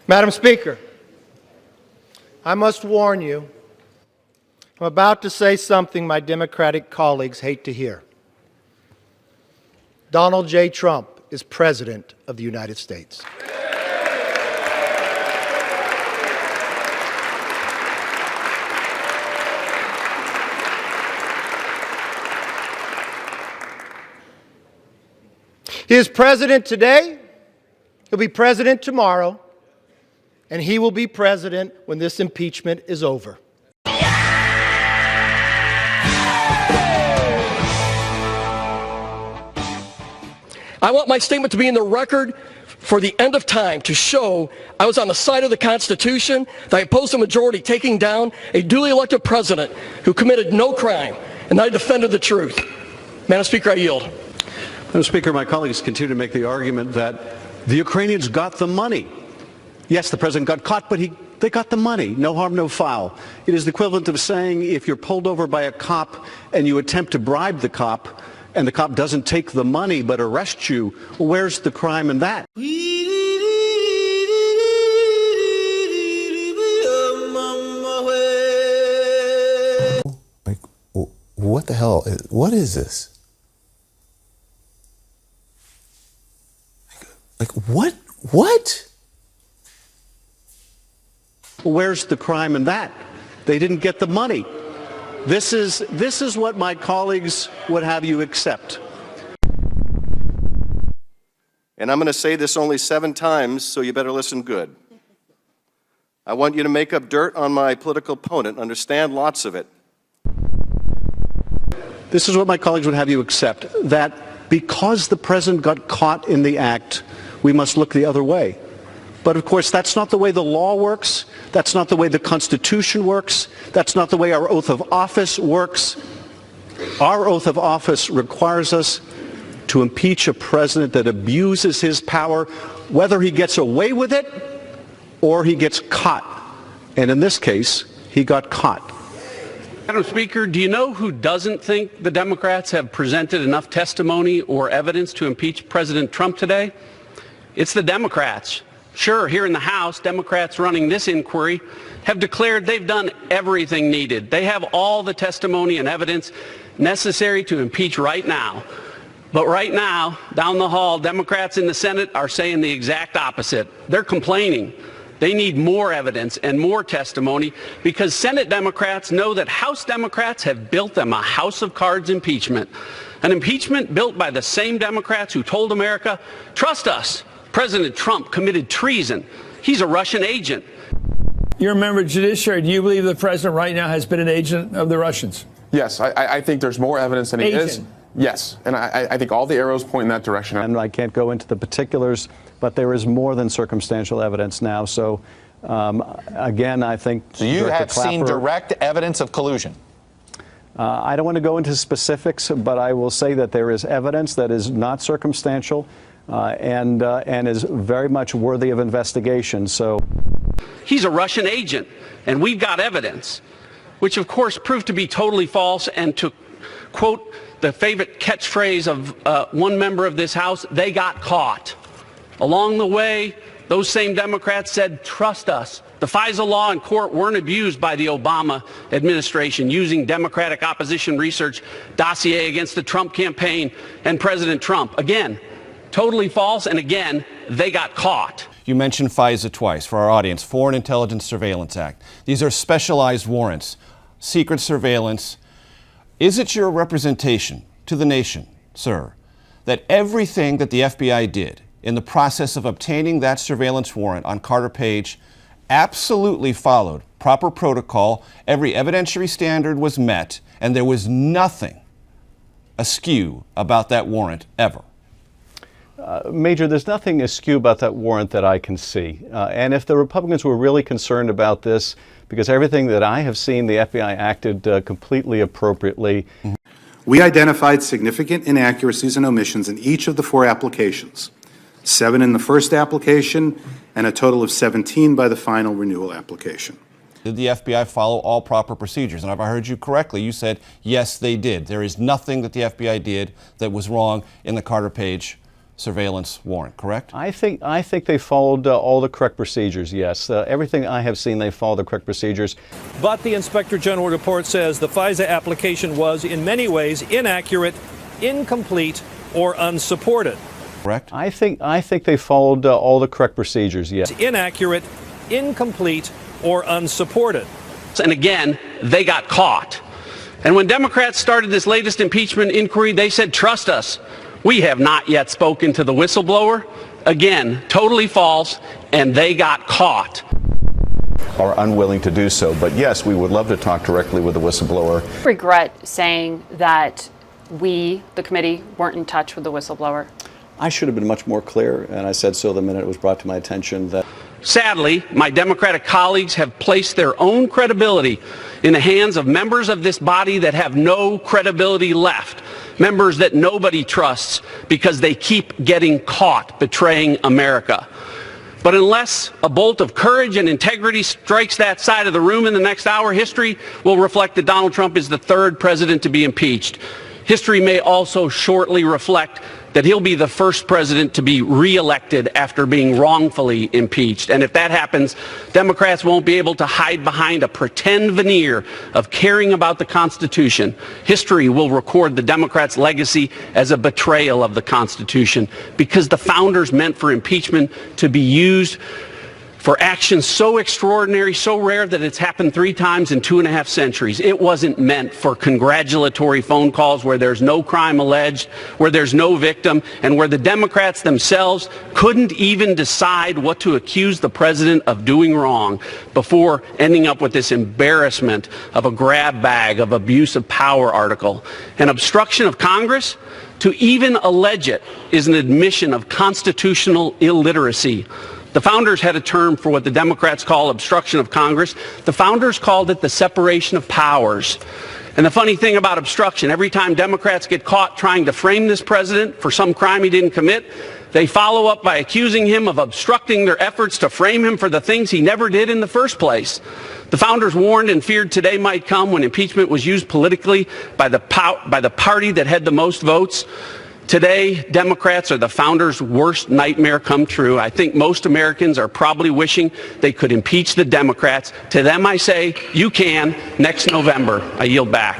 Madam Speaker, I must warn you, I'm about to say something my Democratic colleagues hate to hear. Donald J. Trump is President of the United States. He is president today, he'll be president tomorrow, and he will be president when this impeachment is over. I want my statement to be in the record for the end of time to show I was on the side of the Constitution, that I opposed a majority taking down a duly elected president who committed no crime, and I defended the truth. Madam Speaker, I yield. Madam Speaker, my colleagues continue to make the argument that the Ukrainians got the money. Yes, the president got caught, but they got the money. No harm, no foul. It is the equivalent of saying if you're pulled over by a cop and you attempt to bribe the cop and the cop doesn't take the money but arrests you, well, where's the crime in that? Like, what the hell? What is this? Like, what? What? Where's the crime in that? They didn't get the money. This is what my colleagues would have you accept. And I'm going to say this only 7 times, so you better listen good. I want you to make up dirt on my political opponent, understand lots of it. This is what my colleagues would have you accept, that because the president got caught in the act, we must look the other way. But of course, that's not the way the law works. That's not the way the Constitution works. That's not the way our oath of office works. Our oath of office requires us to impeach a president that abuses his power, whether he gets away with it or he gets caught. And in this case, he got caught. Madam Speaker, do you know who doesn't think the Democrats have presented enough testimony or evidence to impeach President Trump today? It's the Democrats. Sure, here in the House, Democrats running this inquiry have declared they've done everything needed. They have all the testimony and evidence necessary to impeach right now. But right now, down the hall, Democrats in the Senate are saying the exact opposite. They're complaining. They need more evidence and more testimony because Senate Democrats know that House Democrats have built them a house of cards impeachment. An impeachment built by the same Democrats who told America, trust us, President Trump committed treason. He's a Russian agent. You're a member of the Judiciary. Do you believe the president right now has been an agent of the Russians? Yes, I think there's more evidence than he is. Yes, and I think all the arrows point in that direction. And I can't go into the particulars, but there is more than circumstantial evidence now. So, again, I think... So you have seen direct evidence of collusion? I don't want to go into specifics, but I will say that there is evidence that is not circumstantial and is very much worthy of investigation. So he's a Russian agent, and we've got evidence, which of course proved to be totally false. And to quote the favorite catchphrase of one member of this House, they got caught. Along the way, those same Democrats said, trust us. The FISA law and court weren't abused by the Obama administration using Democratic opposition research dossier against the Trump campaign and President Trump. Again, totally false, and again, they got caught. You mentioned FISA twice. For our audience, Foreign Intelligence Surveillance Act. These are specialized warrants, secret surveillance. Is it your representation to the nation, sir, that everything that the FBI did in the process of obtaining that surveillance warrant on Carter Page absolutely followed proper protocol, every evidentiary standard was met, and there was nothing askew about that warrant ever? Major, there's nothing askew about that warrant that I can see. And if the Republicans were really concerned about this, because everything that I have seen, the FBI acted completely appropriately. We identified significant inaccuracies and omissions in each of the 4 applications, 7 in the first application and a total of 17 by the final renewal application. Did the FBI follow all proper procedures? And if I heard you correctly, you said, yes, they did. There is nothing that the FBI did that was wrong in the Carter Page surveillance warrant, correct? I think they followed all the correct procedures, yes. Everything I have seen, they followed the correct procedures. But the Inspector General report says the FISA application was in many ways inaccurate, incomplete, or unsupported. Correct? I think they followed all the correct procedures, yes. Inaccurate, incomplete, or unsupported. And again, they got caught. And when Democrats started this latest impeachment inquiry, they said, trust us. We have not yet spoken to the whistleblower. Again, totally false, and they got caught. Are unwilling to do so. But yes, we would love to talk directly with the whistleblower. Regret saying that we, the committee, weren't in touch with the whistleblower. I should have been much more clear, and I said so the minute it was brought to my attention that... Sadly, my Democratic colleagues have placed their own credibility in the hands of members of this body that have no credibility left, members that nobody trusts because they keep getting caught betraying America. But unless a bolt of courage and integrity strikes that side of the room in the next hour, history will reflect that Donald Trump is the third president to be impeached. History may also shortly reflect that he'll be the first president to be reelected after being wrongfully impeached. And if that happens, Democrats won't be able to hide behind a pretend veneer of caring about the Constitution. History will record the Democrats' legacy as a betrayal of the Constitution, because the founders meant for impeachment to be used for actions so extraordinary, so rare that it's happened 3 times in 2.5 centuries. It wasn't meant for congratulatory phone calls where there's no crime alleged, where there's no victim, and where the Democrats themselves couldn't even decide what to accuse the president of doing wrong before ending up with this embarrassment of a grab bag of abuse of power article. An obstruction of Congress, to even allege it, is an admission of constitutional illiteracy. The founders had a term for what the Democrats call obstruction of Congress. The founders called it the separation of powers. And the funny thing about obstruction, every time Democrats get caught trying to frame this president for some crime he didn't commit, they follow up by accusing him of obstructing their efforts to frame him for the things he never did in the first place. The founders warned and feared today might come when impeachment was used politically by the party that had the most votes. Today, Democrats are the founders' worst nightmare come true. I think most Americans are probably wishing they could impeach the Democrats. To them I say, you can, next November. I yield back.